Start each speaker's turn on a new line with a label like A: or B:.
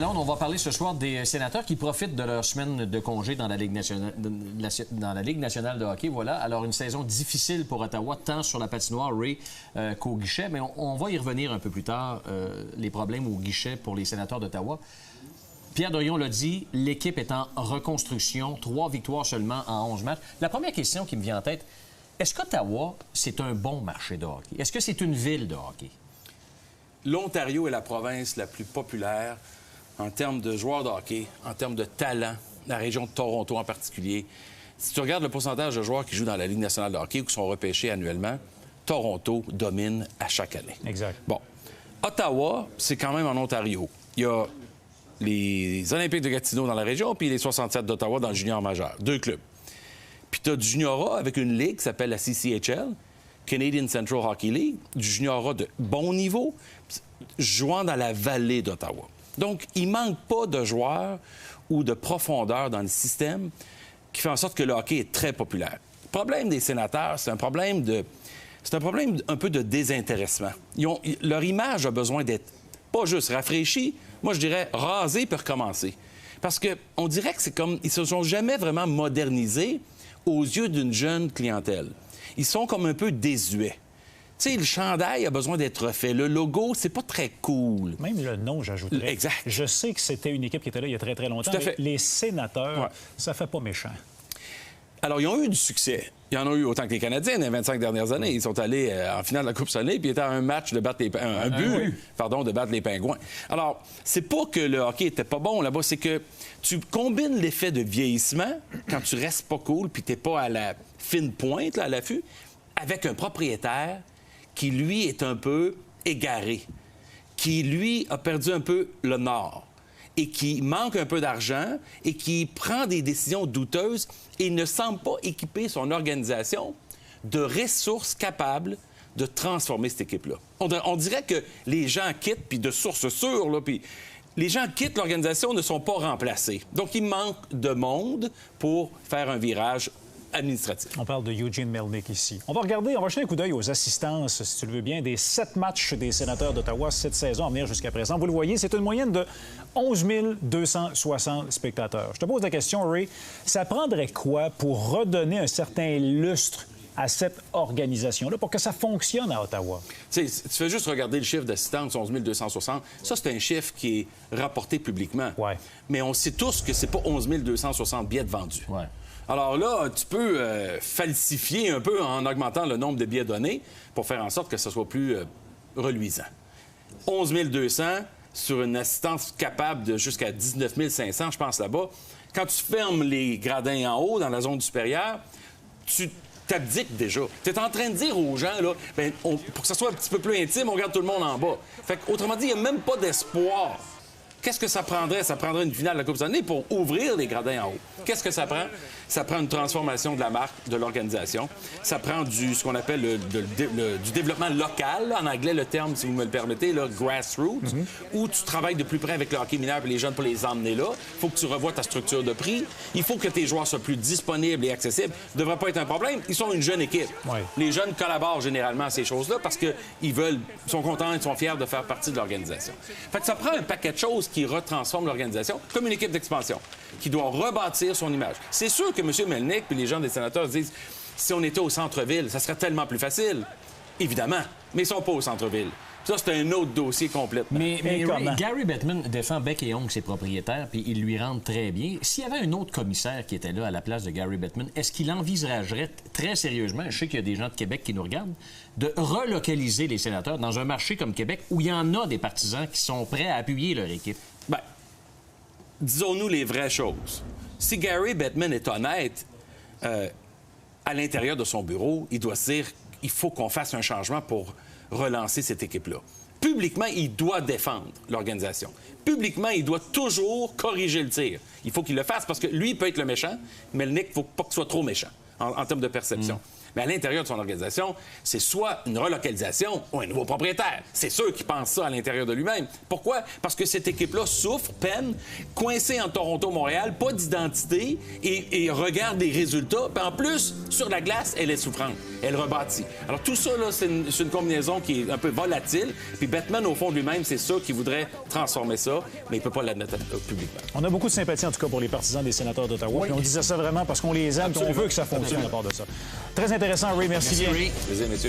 A: Là, on va parler ce soir des sénateurs qui profitent de leur semaine de congé dans la Ligue nationale, de hockey. Voilà. Alors, une saison difficile pour Ottawa, tant sur la patinoire, Ray, qu'au guichet. Mais on va y revenir un peu plus tard, les problèmes au guichet pour les sénateurs d'Ottawa. Pierre Dorion l'a dit, l'équipe est en reconstruction. 3 victoires seulement en 11 matchs. La première question qui me vient en tête, est-ce qu'Ottawa, c'est un bon marché de hockey? Est-ce que c'est une ville de hockey?
B: L'Ontario est la province la plus populaire en termes de joueurs de hockey, en termes de talent, la région de Toronto en particulier. Si tu regardes le pourcentage de joueurs qui jouent dans la Ligue nationale de hockey ou qui sont repêchés annuellement, Toronto domine à chaque année.
C: Exact.
B: Bon. Ottawa, c'est quand même en Ontario. Il y a les Olympiques de Gatineau dans la région, puis les 67 d'Ottawa dans le junior majeur. 2 clubs. Puis tu as du juniorat avec une ligue qui s'appelle la CCHL, Canadian Central Hockey League, du juniorat de bon niveau, jouant dans la vallée d'Ottawa. Donc, il ne manque pas de joueurs ou de profondeur dans le système qui fait en sorte que le hockey est très populaire. Le problème des sénateurs, c'est un problème un peu de désintéressement. Leur image a besoin d'être pas juste rafraîchie, moi je dirais rasée puis recommencer. Parce qu'on dirait que c'est comme ils se sont jamais vraiment modernisés aux yeux d'une jeune clientèle. Ils sont comme un peu désuets. Tu sais, le chandail a besoin d'être refait. Le logo, c'est pas très cool.
C: Même le nom, j'ajouterais.
B: Exact.
C: Je sais que c'était une équipe qui était là il y a très, très longtemps.
B: Tout à fait.
C: Mais les sénateurs,
B: ouais.
C: Ça fait pas méchant.
B: Alors, ils ont eu du succès. Ils en ont eu autant que les Canadiens dans les 25 dernières années. Ils sont allés en finale de la Coupe Stanley, puis ils étaient à un match de battre un but, de battre les Pingouins. Alors, c'est pas que le hockey était pas bon là-bas, c'est que tu combines l'effet de vieillissement, quand tu restes pas cool, puis t'es pas à la fine pointe, là, à l'affût, avec un propriétaire qui, lui, est un peu égaré, qui, lui, a perdu un peu le nord et qui manque un peu d'argent et qui prend des décisions douteuses et ne semble pas équiper son organisation de ressources capables de transformer cette équipe-là. On dirait que les gens quittent, puis de sources sûres, là, puis les gens quittent l'organisation, ne sont pas remplacés. Donc, il manque de monde pour faire un virage administratif.
C: On parle de Eugene Melnyk ici. On va jeter un coup d'œil aux assistances, si tu le veux bien, des 7 matchs des sénateurs d'Ottawa cette saison à venir jusqu'à présent. Vous le voyez, c'est une moyenne de 11 260 spectateurs. Je te pose la question, Ray, ça prendrait quoi pour redonner un certain lustre à cette organisation-là pour que ça fonctionne à Ottawa?
B: Tu fais juste regarder le chiffre d'assistance, 11 260. Ça, c'est un chiffre qui est rapporté publiquement.
C: Ouais.
B: Mais on sait tous que c'est pas 11 260 billets vendus.
A: Ouais.
B: Alors là, tu peux falsifier un peu en augmentant le nombre de billets donnés pour faire en sorte que ce soit plus reluisant. 11 200 sur une assistance capable de jusqu'à 19 500, je pense, là-bas. Quand tu fermes les gradins en haut, dans la zone supérieure, tu t'abdiques déjà. Tu es en train de dire aux gens, là, pour que ça soit un petit peu plus intime, on garde tout le monde en bas. Fait autrement dit, il n'y a même pas d'espoir. Qu'est-ce que ça prendrait? Ça prendrait une finale de la Coupe Stanley pour ouvrir les gradins en haut. Qu'est-ce que ça prend? Ça prend une transformation de la marque, de l'organisation. Ça prend ce qu'on appelle du développement local. Là, en anglais, le terme, si vous me le permettez, là, grassroots, où tu travailles de plus près avec le hockey mineur et les jeunes pour les emmener là. Il faut que tu revoies ta structure de prix. Il faut que tes joueurs soient plus disponibles et accessibles. Ça ne devrait pas être un problème. Ils sont une jeune équipe.
C: Ouais.
B: Les jeunes collaborent généralement à ces choses-là parce qu'ils sont contents, ils sont fiers de faire partie de l'organisation. Fait que ça prend un paquet de choses qui retransforment l'organisation comme une équipe d'expansion qui doit rebâtir son image. C'est sûr que M. Melnyk et les gens des sénateurs disent si on était au centre-ville, ça serait tellement plus facile. Évidemment, mais ils sont pas au centre-ville. Ça, c'est un autre dossier complètement.
A: Mais Gary Bettman défend bec et ongle ses propriétaires, puis il lui rentre très bien. S'il y avait un autre commissaire qui était là à la place de Gary Bettman, est-ce qu'il envisagerait très sérieusement, je sais qu'il y a des gens de Québec qui nous regardent, de relocaliser les sénateurs dans un marché comme Québec où il y en a des partisans qui sont prêts à appuyer leur équipe?
B: Bien, disons-nous les vraies choses. Si Gary Bettman est honnête, à l'intérieur de son bureau, il doit se dire qu'il faut qu'on fasse un changement pour relancer cette équipe-là. Publiquement, il doit défendre l'organisation. Publiquement, il doit toujours corriger le tir. Il faut qu'il le fasse parce que lui, il peut être le méchant, mais le Nick, il ne faut pas qu'il soit trop méchant en termes de perception. Mais à l'intérieur de son organisation, c'est soit une relocalisation ou un nouveau propriétaire. C'est sûr qu'il pense ça à l'intérieur de lui-même. Pourquoi? Parce que cette équipe-là souffre, peine, coincée en Toronto-Montréal, pas d'identité et regarde des résultats. Puis en plus, sur la glace, elle est souffrante. Elle rebâtit. Alors tout ça, là, c'est une combinaison qui est un peu volatile. Puis Bettman, au fond de lui-même, c'est sûr qu'il voudrait transformer ça, mais il ne peut pas l'admettre publiquement.
C: On a beaucoup de sympathie, en tout cas, pour les partisans des sénateurs d'Ottawa. Puis on disait ça vraiment parce qu'on les aime et on veut que ça fonctionne à part de ça. Très intéressant, Ray. Merci bien.
B: Plaisir, messieurs.